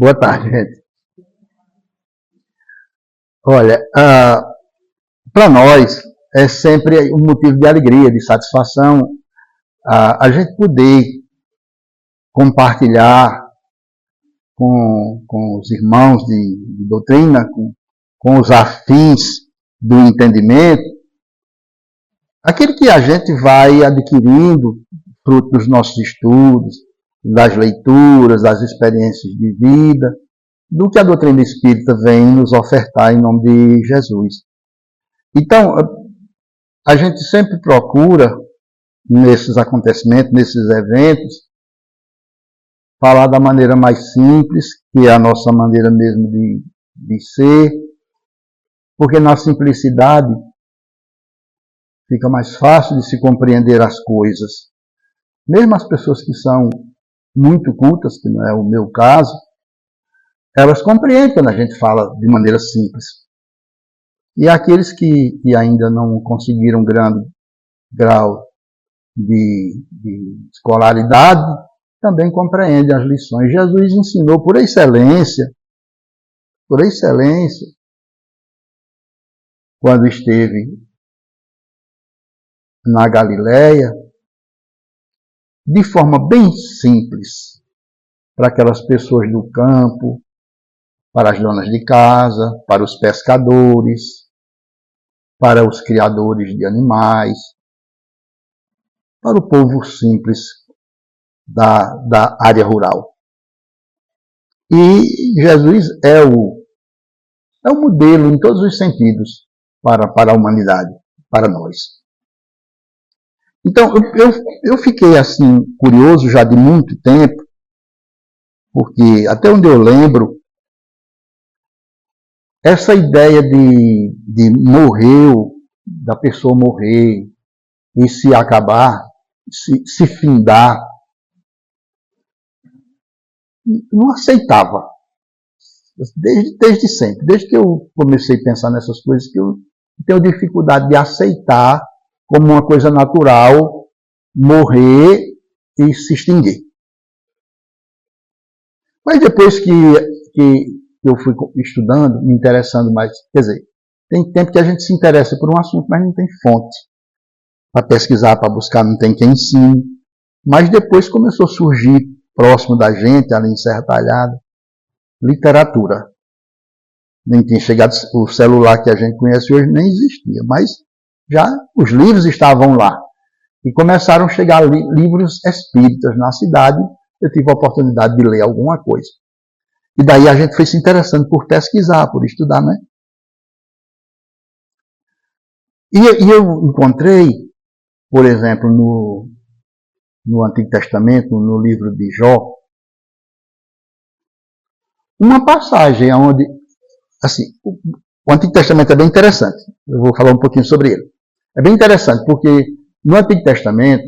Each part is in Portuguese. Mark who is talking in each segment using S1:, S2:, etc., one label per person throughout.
S1: Boa tarde, gente. Olha, para nós é sempre um motivo de alegria, de satisfação, a gente poder compartilhar com os irmãos de doutrina, com os afins do entendimento, aquilo que a gente vai adquirindo fruto dos nossos estudos, das leituras, das experiências de vida, do que a doutrina espírita vem nos ofertar em nome de Jesus. Então, a gente sempre procura, nesses acontecimentos, nesses eventos, falar da maneira mais simples, que é a nossa maneira mesmo de ser, porque na simplicidade fica mais fácil de se compreender as coisas. Mesmo as pessoas que são muito cultas, que não é o meu caso, elas compreendem quando a gente fala de maneira simples. E aqueles que ainda não conseguiram grande grau de escolaridade, também compreendem as lições. Jesus ensinou por excelência, quando esteve na Galileia, de forma bem simples, para aquelas pessoas do campo, para as donas de casa, para os pescadores, para os criadores de animais, para o povo simples da área rural. E Jesus é o modelo em todos os sentidos para a humanidade, para nós. Então, eu fiquei assim curioso já de muito tempo, porque até onde eu lembro, essa ideia de morrer, da pessoa morrer e se acabar, se findar, não aceitava. Desde sempre. Desde que eu comecei a pensar nessas coisas, que eu tenho dificuldade de aceitar como uma coisa natural morrer e se extinguir. Mas depois que eu fui estudando, me interessando mais, quer dizer, tem tempo que a gente se interessa por um assunto, mas não tem fonte para pesquisar, para buscar, não tem quem ensine. Mas depois começou a surgir, próximo da gente, ali em Serra Talhada, literatura. Nem tinha chegado, o celular que a gente conhece hoje nem existia, mas já os livros estavam lá. E começaram a chegar livros espíritas na cidade, eu tive a oportunidade de ler alguma coisa. E daí a gente foi se interessando por pesquisar, por estudar, né? E eu encontrei, por exemplo, no Antigo Testamento, no livro de Jó, uma passagem onde, assim, o Antigo Testamento é bem interessante. Eu vou falar um pouquinho sobre ele. É bem interessante, porque no Antigo Testamento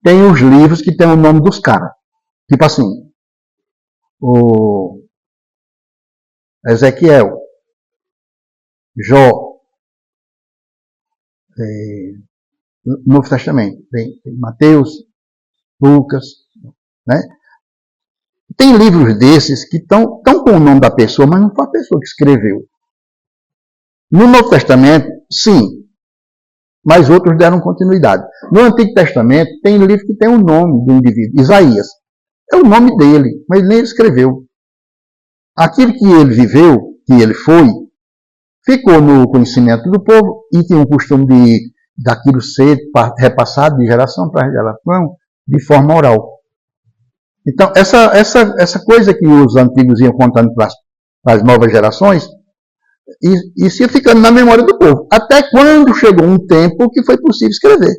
S1: tem os livros que tem o nome dos caras. Tipo assim, o Ezequiel, Jó, Novo Testamento, tem Mateus, Lucas, né? Tem livros desses que estão com o nome da pessoa, mas não foi a pessoa que escreveu. No Novo Testamento, sim, mas outros deram continuidade. No Antigo Testamento, tem livro que tem o nome do indivíduo, Isaías. É o nome dele, mas nem ele escreveu. Aquilo que ele viveu, que ele foi, ficou no conhecimento do povo e tinha o costume daquilo ser repassado de geração para geração de forma oral. Então, essa coisa que os antigos iam contando para as novas gerações, isso ia ficando na memória do povo. Até quando chegou um tempo que foi possível escrever,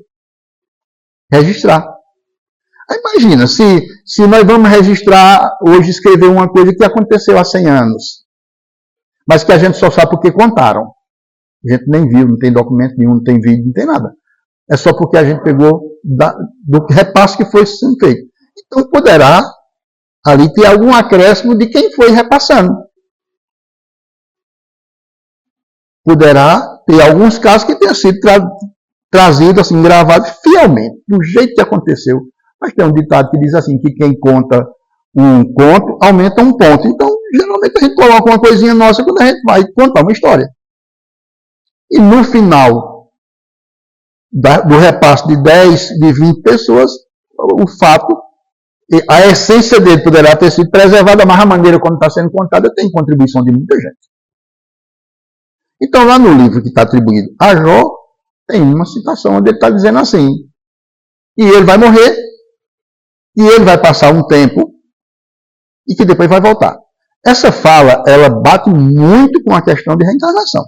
S1: registrar. Aí imagina, se nós vamos registrar hoje, escrever uma coisa que aconteceu há 100 anos, mas que a gente só sabe porque contaram. A gente nem viu, não tem documento nenhum, não tem vídeo, não tem nada. É só porque a gente pegou do repasse que foi sendo feito. Então poderá ali ter algum acréscimo de quem foi repassando. Poderá ter alguns casos que tenham sido trazidos, assim, gravados fielmente, do jeito que aconteceu. Mas tem um ditado que diz assim, que quem conta um conto, aumenta um ponto. Então, geralmente a gente coloca uma coisinha nossa quando a gente vai contar uma história. E no final do repasse de 10, de 20 pessoas, o fato, a essência dele poderá ter sido preservada, mas a maneira como está sendo contada tem contribuição de muita gente. Então, lá no livro que está atribuído a Jó, tem uma citação onde ele está dizendo assim: e ele vai morrer, e ele vai passar um tempo, e que depois vai voltar. Essa fala, ela bate muito com a questão de reencarnação.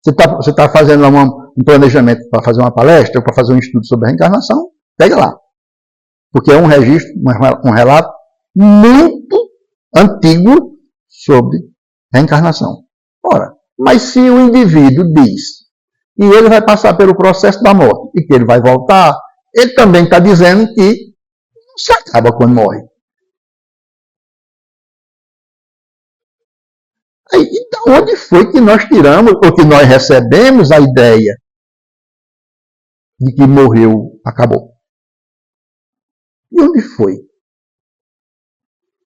S1: Você está fazendo um planejamento para fazer uma palestra, ou para fazer um estudo sobre a reencarnação, pega lá. Porque é um registro, um relato muito antigo sobre reencarnação. Ora, mas se o indivíduo diz que ele vai passar pelo processo da morte e que ele vai voltar, ele também está dizendo que não se acaba quando morre. Aí, então, onde foi que nós tiramos, ou que nós recebemos a ideia de que morreu, acabou? E onde foi?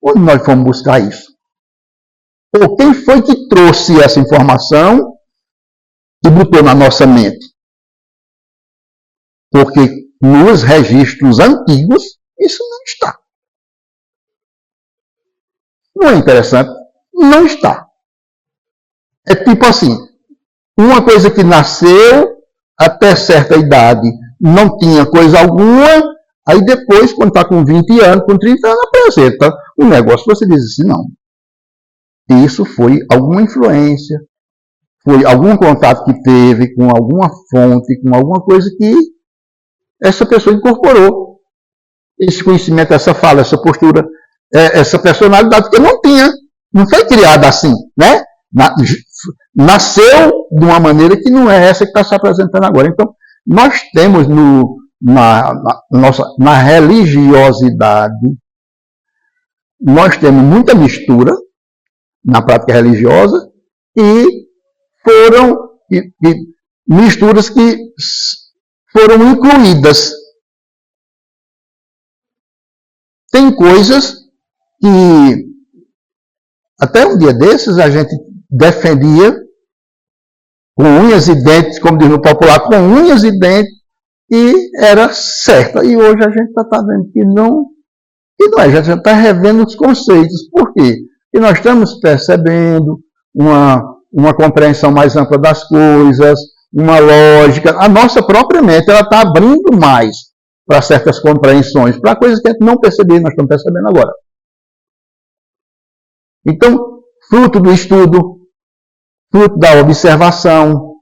S1: Onde nós fomos buscar isso? Ou quem foi que trouxe essa informação e botou na nossa mente? Porque nos registros antigos isso não está. Não é interessante? Não está. É tipo assim, uma coisa que nasceu até certa idade não tinha coisa alguma, aí depois, quando está com 20 anos, com 30 anos, apresenta um negócio, você diz assim, não. Isso foi alguma influência, foi algum contato que teve com alguma fonte, com alguma coisa que essa pessoa incorporou. Esse conhecimento, essa fala, essa postura, essa personalidade que não tinha, não foi criada assim, né? Nasceu de uma maneira que não é essa que está se apresentando agora. Então, nós temos na religiosidade, nós temos muita mistura na prática religiosa e foram misturas que foram incluídas. Tem coisas que até um dia desses a gente defendia com unhas e dentes, como diz no popular, com unhas e dentes, e era certa. E hoje a gente está vendo que não é, a gente está revendo os conceitos. Por quê? Porque nós estamos percebendo uma compreensão mais ampla das coisas, uma lógica. A nossa própria mente está abrindo mais para certas compreensões, para coisas que a gente não percebia, nós estamos percebendo agora. Então, fruto do estudo, fruto da observação,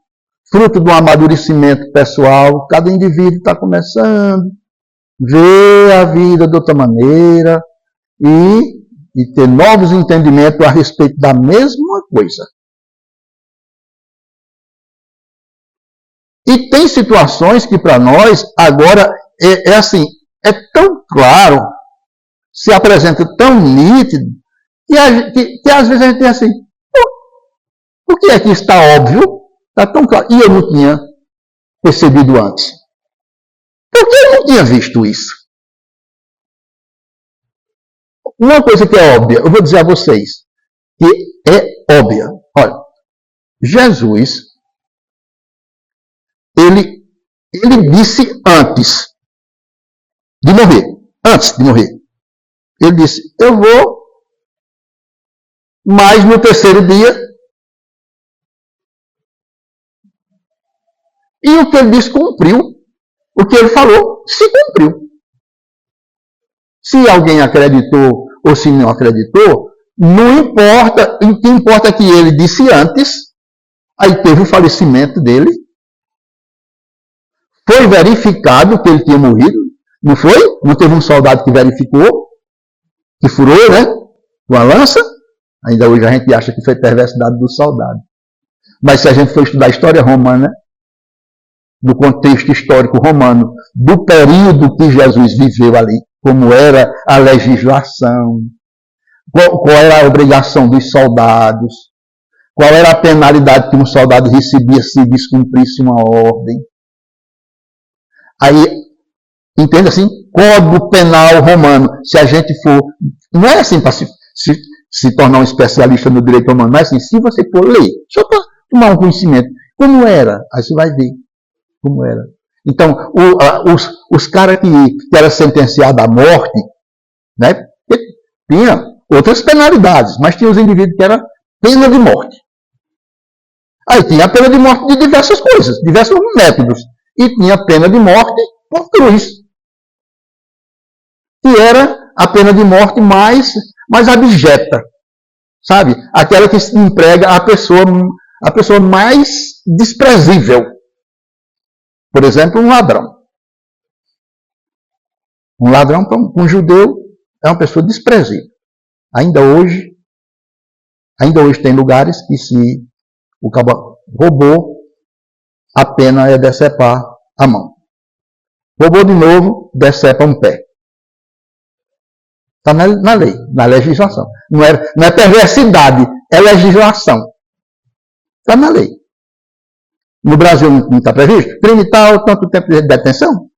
S1: fruto do amadurecimento pessoal, cada indivíduo está começando a ver a vida de outra maneira e ter novos entendimentos a respeito da mesma coisa. E tem situações que para nós agora é assim, é tão claro, se apresenta tão nítido, que às vezes a gente tem assim, por que é que está óbvio? Está tão claro. E eu não tinha percebido antes. Por que eu não tinha visto isso? Uma coisa que é óbvia, eu vou dizer a vocês, que é óbvia. Olha, Jesus, ele disse antes de morrer, ele disse, eu vou, mas no terceiro dia, e o que ele disse cumpriu, o que ele falou se cumpriu. Se alguém acreditou ou se não acreditou, não importa, o que importa é que ele disse antes, aí teve o falecimento dele, foi verificado que ele tinha morrido, não foi? Não teve um soldado que verificou, que furou, né? Com a lança. Ainda hoje a gente acha que foi perversidade do soldado. Mas se a gente for estudar a história romana, do contexto histórico romano, do período que Jesus viveu ali, como era a legislação, qual era a obrigação dos soldados, qual era a penalidade que um soldado recebia se descumprisse uma ordem. Aí, entende assim? Código Penal Romano. Se a gente for... Não é assim para se se tornar um especialista no direito romano, mas assim, se você for ler, só para tomar um conhecimento, como era, aí você vai ver como era. Então, os caras que eram sentenciados à morte, né, tinha outras penalidades, mas tinha os indivíduos que eram pena de morte. Aí tinha a pena de morte de diversas coisas, diversos métodos. E tinha a pena de morte por cruz, que era a pena de morte mais abjeta, sabe? Aquela que se emprega a pessoa mais desprezível. Por exemplo, um ladrão. Um ladrão para um judeu é uma pessoa desprezível. Ainda hoje tem lugares que se o cabo roubou, a pena é decepar a mão. Roubou de novo, decepa um pé. Está na lei, na legislação. Não é perversidade, é legislação. Está na lei. No Brasil não está previsto? Crime tal, tanto tempo de detenção?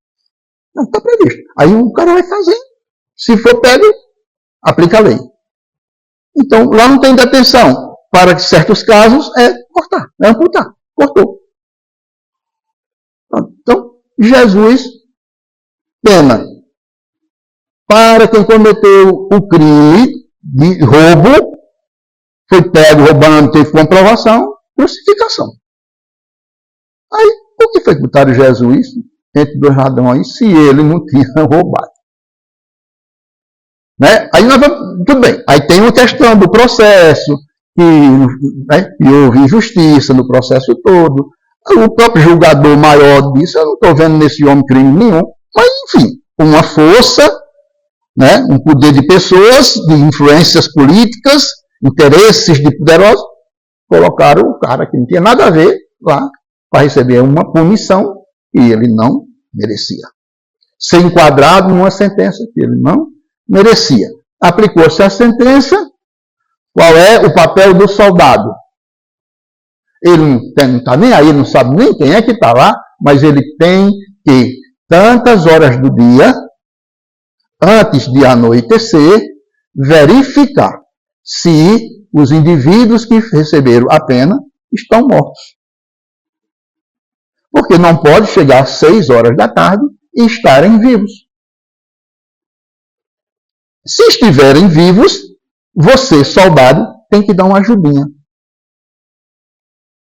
S1: Não está previsto. Aí o cara vai fazer. Se for pego, aplica a lei. Então, lá não tem detenção. Para certos casos, é cortar, é amputar. Cortou. Então, Jesus, pena. Para quem cometeu o crime de roubo, foi pego roubando, teve comprovação, crucificação. Aí, por que foi que botaram Jesus entre dois ladrões se ele não tinha roubado? Né? Aí nós vamos, tudo bem. Aí tem uma questão do processo, que houve injustiça no processo todo. O próprio julgador maior disse, eu não estou vendo nesse homem crime nenhum. Mas, enfim, uma força, né, um poder de pessoas, de influências políticas, interesses de poderosos, colocaram o cara que não tinha nada a ver lá para receber uma punição que ele não merecia. Ser enquadrado numa sentença que ele não merecia. Aplicou-se a sentença. Qual é o papel do soldado? Ele não está nem aí, não sabe nem quem é que está lá, mas ele tem que, tantas horas do dia, antes de anoitecer, verificar se os indivíduos que receberam a pena estão mortos. Porque não pode chegar às 6 horas da tarde e estarem vivos. Se estiverem vivos, você, soldado, tem que dar uma ajudinha.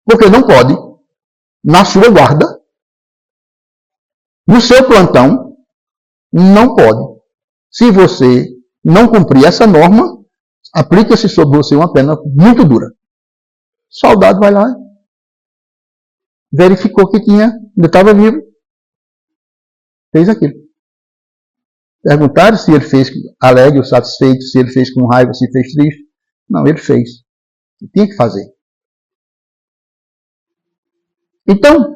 S1: Porque não pode, na sua guarda, no seu plantão, não pode. Se você não cumprir essa norma, aplica-se sobre você uma pena muito dura. O soldado vai lá, verificou que ainda estava vivo, fez aquilo. Perguntaram se ele fez alegre ou satisfeito, se ele fez com raiva, se fez triste. Não, ele fez. Ele tinha que fazer. Então,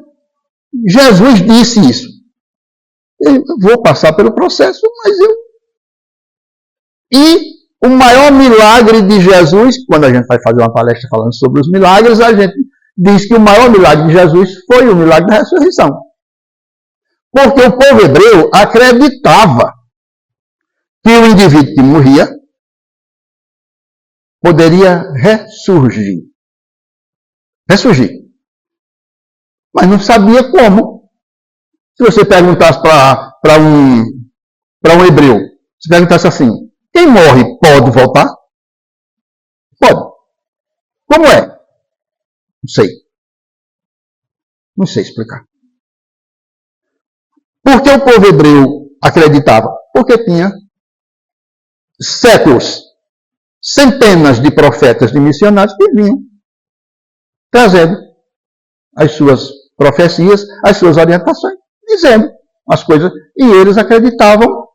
S1: Jesus disse isso. Eu vou passar pelo processo, mas eu... E o maior milagre de Jesus, quando a gente vai fazer uma palestra falando sobre os milagres, a gente diz que o maior milagre de Jesus foi o milagre da ressurreição. Porque o povo hebreu acreditava que o indivíduo que morria poderia ressurgir. Mas não sabia como. Se você perguntasse para um hebreu, se perguntasse assim, quem morre pode voltar? Pode. Como é? Não sei. Não sei explicar. Por que o povo hebreu acreditava? Porque tinha séculos, centenas de profetas, de missionários que vinham trazendo as suas profecias, as suas orientações, dizendo as coisas. E eles acreditavam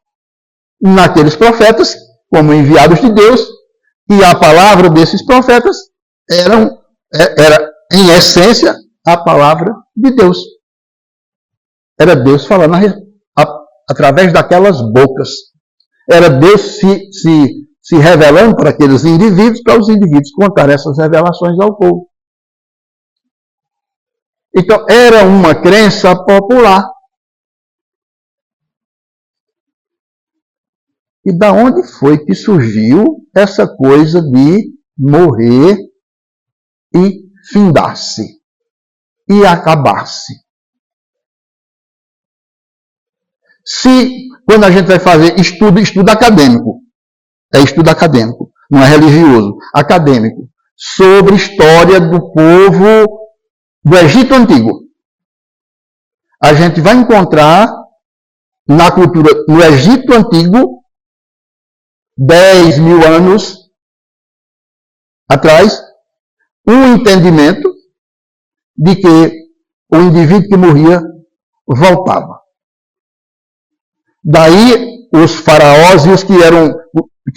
S1: naqueles profetas como enviados de Deus, e a palavra desses profetas era em essência, a palavra de Deus. Era Deus falando através daquelas bocas. Era Deus se revelando para aqueles indivíduos, para os indivíduos contar essas revelações ao povo. Então, era uma crença popular. E da onde foi que surgiu essa coisa de morrer e findar-se e acabar-se? Se, quando a gente vai fazer estudo acadêmico, não é religioso, acadêmico, sobre história do povo do Egito Antigo, a gente vai encontrar na cultura do Egito Antigo, 10 mil anos atrás, um entendimento de que o indivíduo que morria voltava. Daí os faraós e os que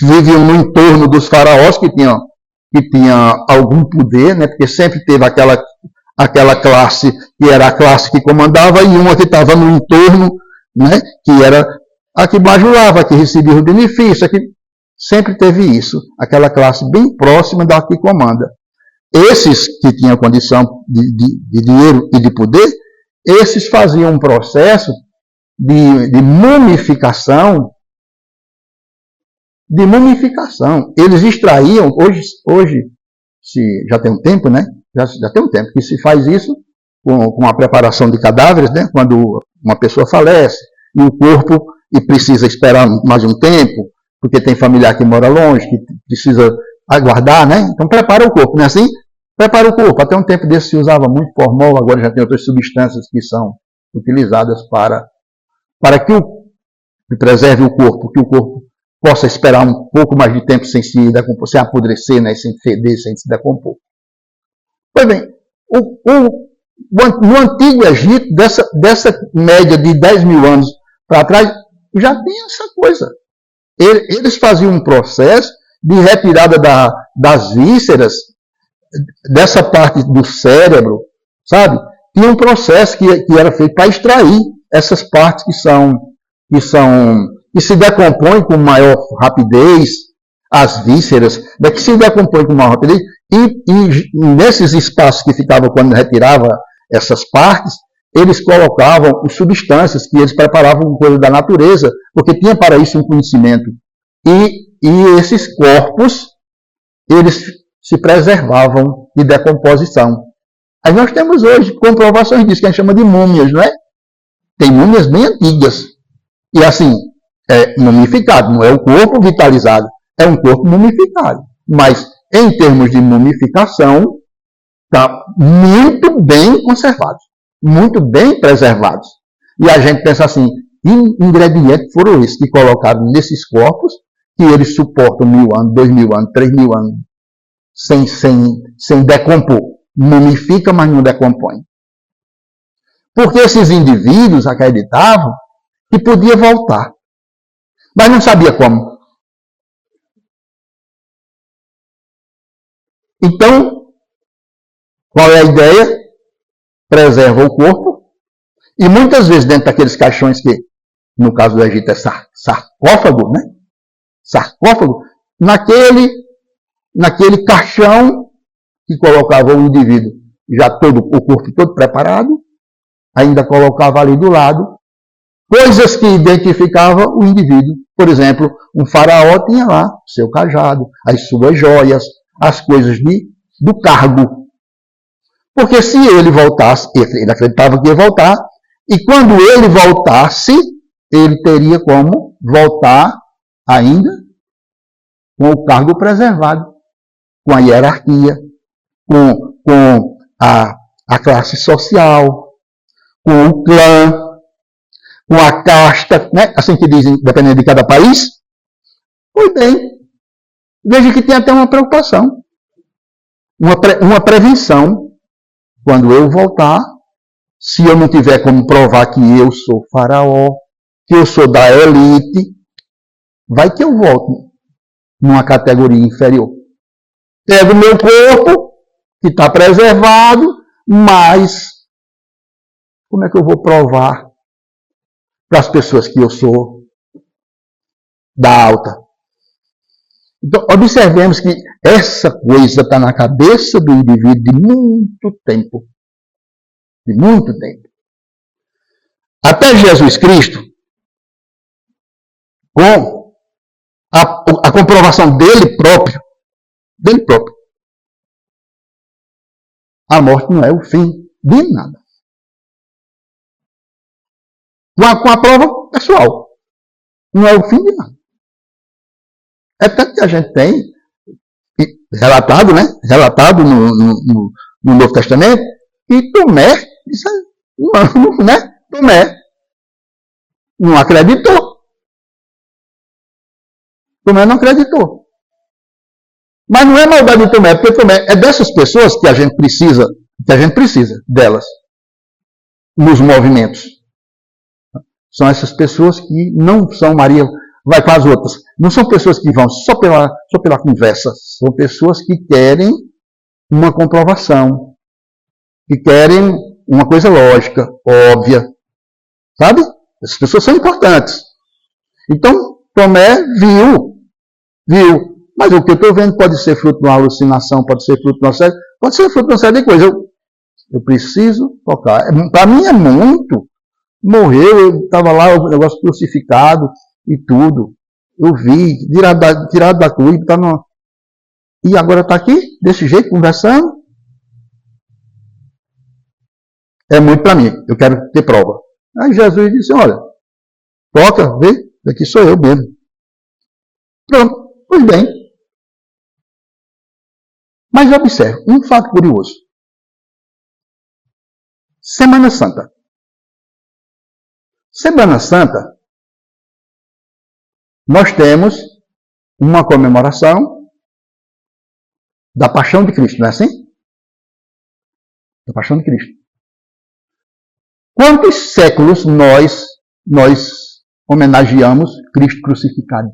S1: viviam no entorno dos faraós, que tinham algum poder, né? Porque sempre teve aquela classe que era a classe que comandava e uma que estava no entorno, né? Que era a que bajulava, a que recebia o benefício, sempre teve isso, aquela classe bem próxima da que comanda. Esses que tinham condição de dinheiro e de poder, esses faziam um processo de mumificação. Eles extraíam, hoje já tem um tempo, né? Já tem um tempo que se faz isso com a preparação de cadáveres, né? Quando uma pessoa falece e o corpo precisa esperar mais um tempo, porque tem familiar que mora longe, que precisa aguardar, né? Então prepara o corpo, não é assim? Prepara o corpo. Até um tempo desse se usava muito formol, agora já tem outras substâncias que são utilizadas para que preserve o corpo, que o corpo possa esperar um pouco mais de tempo sem se decompor, sem apodrecer, né? Sem feder, sem se decompor. Pois bem, no Antigo Egito, dessa média de 10 mil anos para trás, já tem essa coisa. Eles faziam um processo de retirada das vísceras, dessa parte do cérebro, sabe? Tinha um processo que era feito para extrair essas partes que se decompõem com maior rapidez, as vísceras, que se decompõem com maior rapidez, e nesses espaços que ficavam quando retirava essas partes, eles colocavam substâncias que eles preparavam com coisa da natureza, porque tinha para isso um conhecimento. E esses corpos, eles se preservavam de decomposição. Aí nós temos hoje comprovações disso, que a gente chama de múmias, não é? Tem múmias bem antigas. E assim, é mumificado, não é o corpo vitalizado, é um corpo mumificado. Mas, em termos de mumificação, está muito bem conservado, muito bem preservados. E a gente pensa assim, que ingredientes foram esses que colocaram nesses corpos, que eles suportam 1000 anos, 2000 anos, 3000 anos, sem decompor. Mumifica, mas não decompõe. Porque esses indivíduos acreditavam que podia voltar, mas não sabia como. Então, qual é a ideia? Preserva o corpo, e muitas vezes dentro daqueles caixões que, no caso do Egito, é sarcófago, né? Sarcófago, naquele caixão que colocava o indivíduo, já o corpo todo preparado, ainda colocava ali do lado coisas que identificavam o indivíduo. Por exemplo, um faraó tinha lá seu cajado, as suas joias, as coisas do cargo. Porque se ele voltasse, ele acreditava que ia voltar, e quando ele voltasse, ele teria como voltar ainda com o cargo preservado, com a hierarquia, com a classe social, com o clã, com a casta, né? Assim que dizem, dependendo de cada país. Pois bem, veja que tem até uma preocupação, uma prevenção. Quando eu voltar, se eu não tiver como provar que eu sou faraó, que eu sou da elite, vai que eu volto numa categoria inferior. Pego o meu corpo, que está preservado, mas como é que eu vou provar para as pessoas que eu sou da alta? Então, observemos que essa coisa está na cabeça do indivíduo de muito tempo. De muito tempo. Até Jesus Cristo, com a comprovação dele próprio, a morte não é o fim de nada. Com a prova pessoal, não é o fim de nada. É tanto que a gente tem relatado, né? Relatado no Novo Testamento, e Tomé, Tomé não acreditou. Tomé não acreditou. Mas não é maldade de Tomé, porque Tomé é dessas pessoas que a gente precisa delas nos movimentos. São essas pessoas que não são Maria, vai para as outras. Não são pessoas que vão só pela conversa. São pessoas que querem uma comprovação, que querem uma coisa lógica, óbvia. Sabe? Essas pessoas são importantes. Então, Tomé viu. Mas o que eu estou vendo pode ser fruto de uma alucinação, pode ser fruto de uma série de coisas. Eu preciso tocar. Para mim é muito. Morreu, eu estava lá, o negócio crucificado e tudo. Eu vi, tirado da cruz, e agora está aqui, desse jeito, conversando. É muito para mim, eu quero ter prova. Aí Jesus disse, olha, toca, vê, daqui sou eu mesmo. Pronto, pois bem. Mas observe, um fato curioso. Semana Santa. Semana Santa, nós temos uma comemoração da Paixão de Cristo, não é assim? Da Paixão de Cristo. Quantos séculos nós homenageamos Cristo crucificado?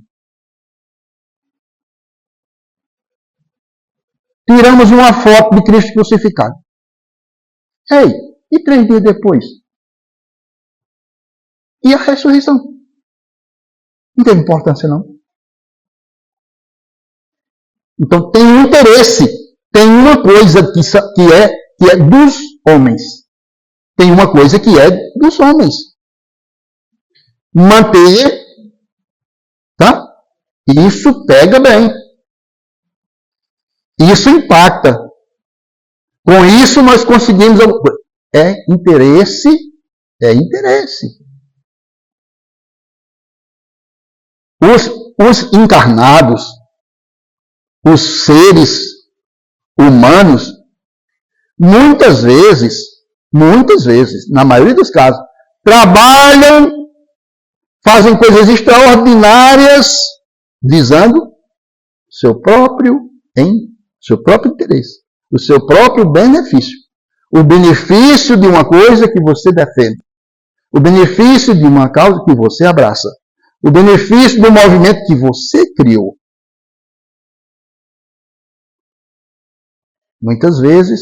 S1: Tiramos uma foto de Cristo crucificado. Ei, e 3 dias depois? E a ressurreição? Não teve importância, não. Então tem um interesse. Tem uma coisa que é dos homens. Tem uma coisa que é dos homens. Manter, tá? Isso pega bem. Isso impacta. Com isso nós conseguimos alguma coisa. É interesse. Os encarnados, os seres humanos, muitas vezes, na maioria dos casos, trabalham, fazem coisas extraordinárias, visando seu próprio interesse, o seu próprio benefício. O benefício de uma coisa que você defende. O benefício de uma causa que você abraça. O benefício do movimento que você criou. Muitas vezes,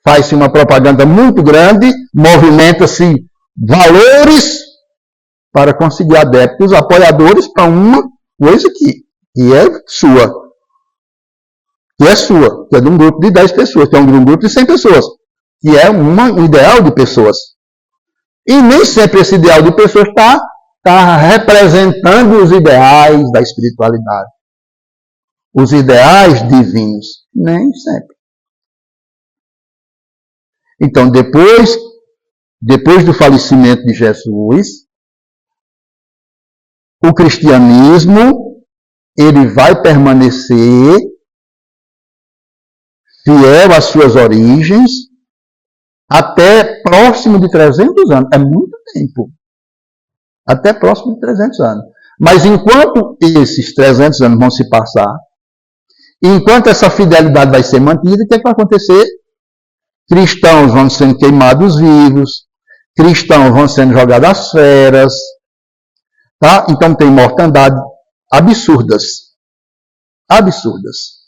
S1: faz-se uma propaganda muito grande, movimenta-se valores para conseguir adeptos, apoiadores para uma coisa que é sua. Que é de um grupo de 10 pessoas, que é de um grupo de 100 pessoas, que é um ideal de pessoas. E nem sempre esse ideal de pessoas está representando os ideais da espiritualidade. Os ideais divinos. Nem sempre. Então, depois do falecimento de Jesus, o cristianismo, ele vai permanecer fiel às suas origens até próximo de 300 anos. É muito tempo. Até próximo de 300 anos. Mas enquanto esses 300 anos vão se passar, enquanto essa fidelidade vai ser mantida, o que vai acontecer? Cristãos vão sendo queimados vivos, cristãos vão sendo jogados às feras, tá? Então tem mortandade absurdas. Absurdas.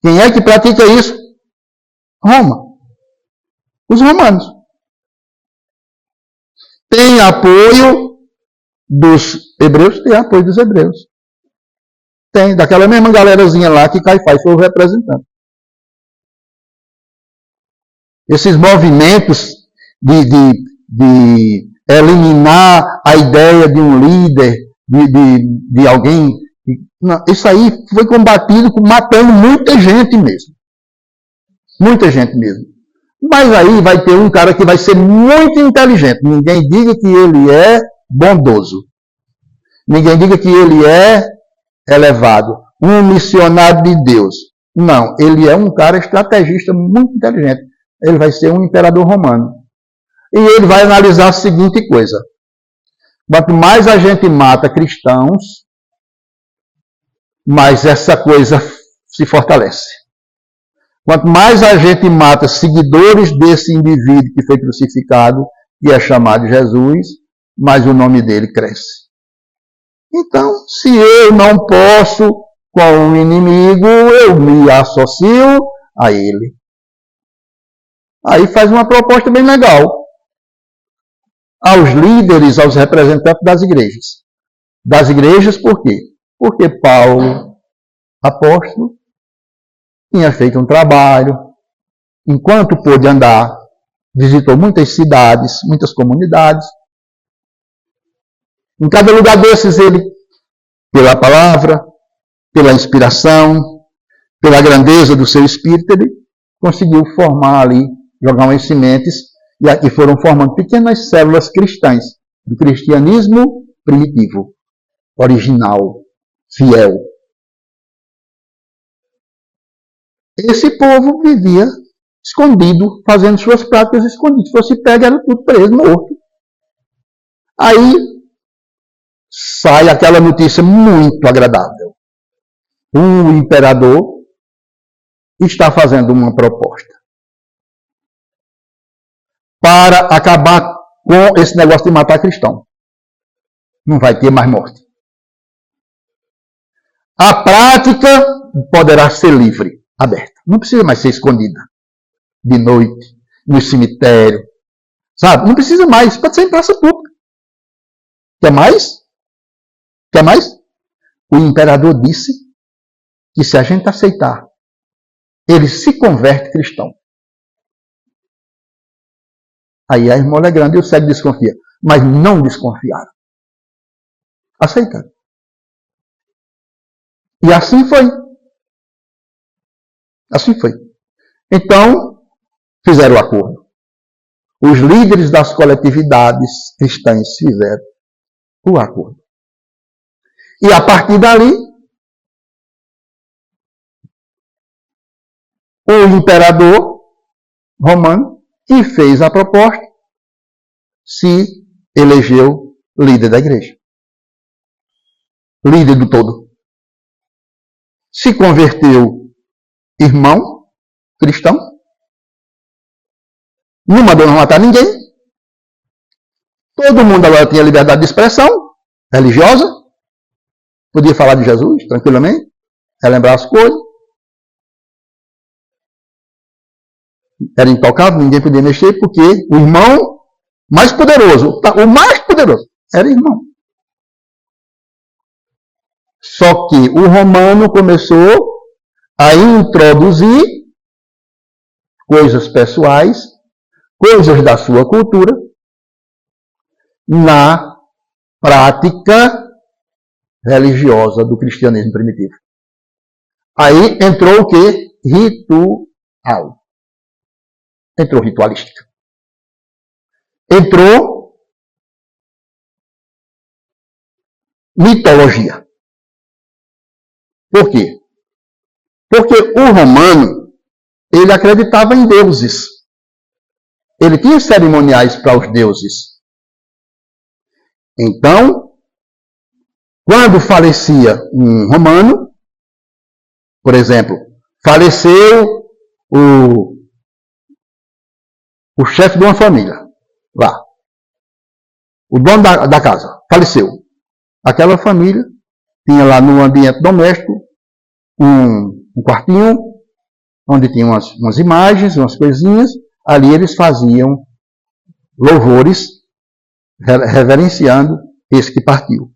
S1: Quem é que pratica isso? Roma. Os romanos. Tem apoio dos hebreus? Tem apoio dos hebreus. Tem, daquela mesma galerazinha lá que Caifás foi o representante. Esses movimentos de eliminar a ideia de um líder, de alguém. Não, isso aí foi combatido matando muita gente mesmo. Muita gente mesmo. Mas aí vai ter um cara que vai ser muito inteligente. Ninguém diga que ele é bondoso. Ninguém diga que ele é elevado. Um missionário de Deus. Não, ele é um cara estrategista muito inteligente. Ele vai ser um imperador romano. E ele vai analisar a seguinte coisa. Quanto mais a gente mata cristãos, mais essa coisa se fortalece. Quanto mais a gente mata seguidores desse indivíduo que foi crucificado, que é chamado Jesus, mais o nome dele cresce. Então, se eu não posso com o inimigo, eu me associo a ele. Aí faz uma proposta bem legal aos líderes, aos representantes das igrejas. Das igrejas por quê? Porque Paulo, apóstolo, tinha feito um trabalho, enquanto pôde andar, visitou muitas cidades, muitas comunidades. Em cada lugar desses ele, pela palavra, pela inspiração, pela grandeza do seu espírito, ele conseguiu formar ali, jogar umas sementes, e aqui foram formando pequenas células cristãs, do cristianismo primitivo, original, fiel. Esse povo vivia escondido, fazendo suas práticas escondidas. Se fosse pego, era tudo preso, morto. Aí sai aquela notícia muito agradável. O imperador está fazendo uma proposta para acabar com esse negócio de matar cristão. Não vai ter mais morte. A prática poderá ser livre, aberta. Não precisa mais ser escondida. De noite, no cemitério. Sabe? Não precisa mais. Pode ser em praça pública. Quer mais? Quer mais? O imperador disse que se a gente aceitar, ele se converte cristão. Aí a irmã é grande e o cego desconfia. Mas não desconfiaram. Aceitaram. E assim foi. Assim foi. Então, fizeram o acordo. Os líderes das coletividades cristãs fizeram o acordo. E a partir dali, o imperador romano, que fez a proposta, se elegeu líder da igreja. Líder do todo. Se converteu irmão cristão. Não mandou matar ninguém. Todo mundo agora tinha liberdade de expressão religiosa. Podia falar de Jesus tranquilamente. Relembrar as coisas. Era intocável, ninguém podia mexer, porque o irmão mais poderoso, o mais poderoso, era irmão. Só que o romano começou a introduzir coisas pessoais, coisas da sua cultura, na prática religiosa do cristianismo primitivo. Aí entrou o quê? Ritual. Entrou ritualística. Entrou mitologia. Por quê? Porque o romano, ele acreditava em deuses. Ele tinha cerimoniais para os deuses. Então, quando falecia um romano, por exemplo, faleceu o chefe de uma família, lá, o dono da casa, faleceu. Aquela família tinha lá no ambiente doméstico um quartinho, onde tinha umas imagens, umas coisinhas. Ali eles faziam louvores, reverenciando esse que partiu.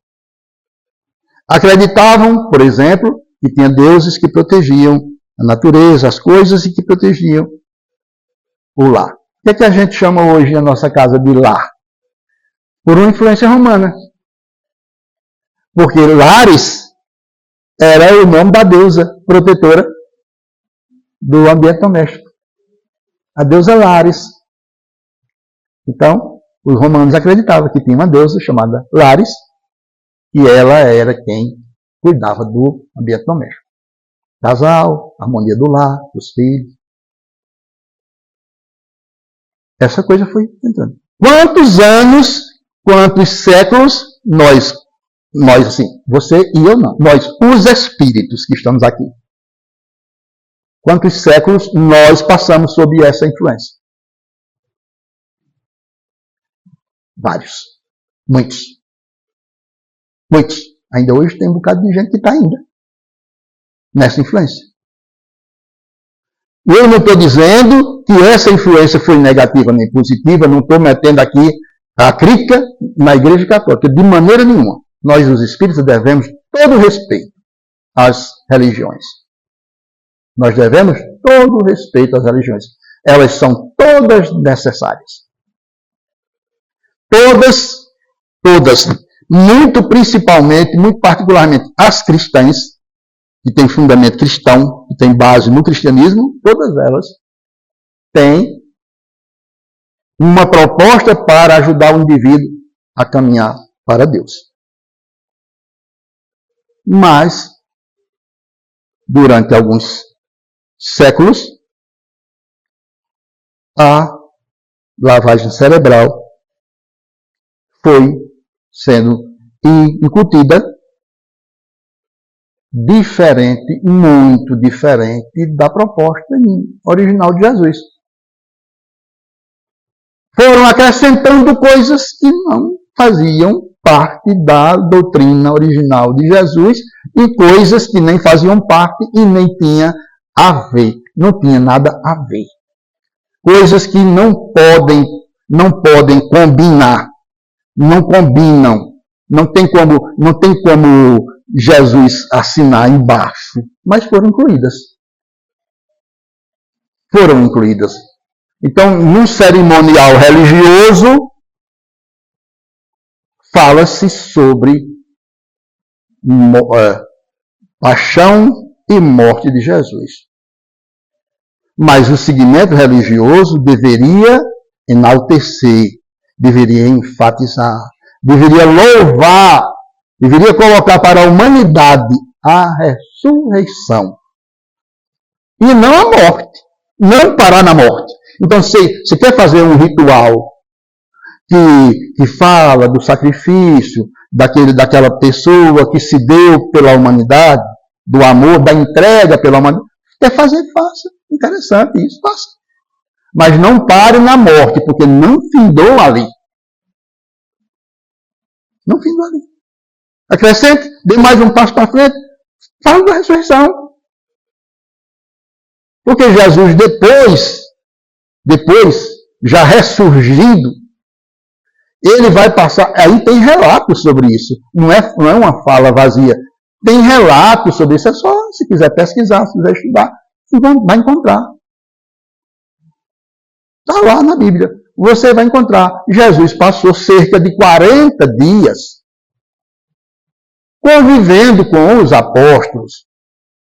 S1: Acreditavam, por exemplo, que tinha deuses que protegiam a natureza, as coisas, e que protegiam o lar. O que a gente chama hoje na nossa casa de lar? Por uma influência romana. Porque Lares era o nome da deusa protetora do ambiente doméstico. A deusa Lares. Então, os romanos acreditavam que tinha uma deusa chamada Lares, e ela era quem cuidava do ambiente doméstico. Casal, harmonia do lar, dos filhos. Essa coisa foi entrando. Quantos anos, quantos séculos nós assim, você e eu não, nós, os espíritos que estamos aqui, quantos séculos nós passamos sob essa influência? Vários. Muitos. Muitos. Ainda hoje tem um bocado de gente que está ainda nessa influência. Eu não estou dizendo que essa influência foi negativa nem positiva, não estou metendo aqui a crítica na Igreja Católica, de maneira nenhuma. Nós, os espíritas, devemos todo o respeito às religiões. Nós devemos todo o respeito às religiões. Elas são todas necessárias. Todas, muito principalmente, muito particularmente as cristãs, que têm fundamento cristão, que têm base no cristianismo, todas elas têm uma proposta para ajudar o indivíduo a caminhar para Deus. Mas, durante alguns séculos, a lavagem cerebral foi sendo incutida diferente, muito diferente da proposta original de Jesus. Foram acrescentando coisas que não faziam parte da doutrina original de Jesus e coisas que nem faziam parte e nem tinha a ver, não tinha nada a ver. Coisas que não podem combinar, não combinam, não tem como Jesus assinar embaixo, mas foram incluídas. Foram incluídas. Então, no cerimonial religioso, fala-se sobre paixão e morte de Jesus. Mas o segmento religioso deveria enaltecer, deveria enfatizar, deveria louvar, deveria colocar para a humanidade a ressurreição. E não a morte. Não parar na morte. Então, você quer fazer um ritual que fala do sacrifício daquela pessoa que se deu pela humanidade, do amor, da entrega pela humanidade. Quer fazer, faça. Interessante isso, faça. Mas não pare na morte, porque não findou ali. Não findou ali. Acrescente, dê mais um passo para frente, fala da ressurreição. Porque Jesus, depois, já ressurgido, ele vai passar, aí tem relatos sobre isso, não é uma fala vazia, tem relatos sobre isso, é só, se quiser pesquisar, se quiser estudar, vai encontrar. Está lá na Bíblia, você vai encontrar, Jesus passou cerca de 40 dias convivendo com os apóstolos,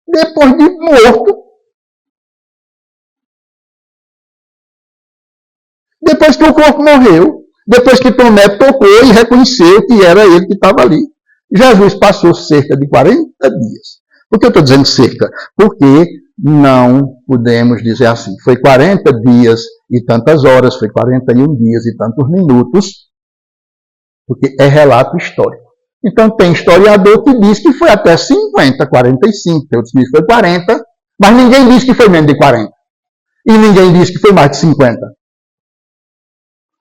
S1: depois de morto. Depois que o corpo morreu, depois que Tomé tocou e reconheceu que era ele que estava ali. Jesus passou cerca de 40 dias. Por que eu estou dizendo cerca? Porque não podemos dizer assim, foi 40 dias e tantas horas, foi 41 dias e tantos minutos, porque é relato histórico. Então tem historiador que diz que foi até 50, 45, tem outros que diz que foi 40, mas ninguém diz que foi menos de 40. E ninguém diz que foi mais de 50.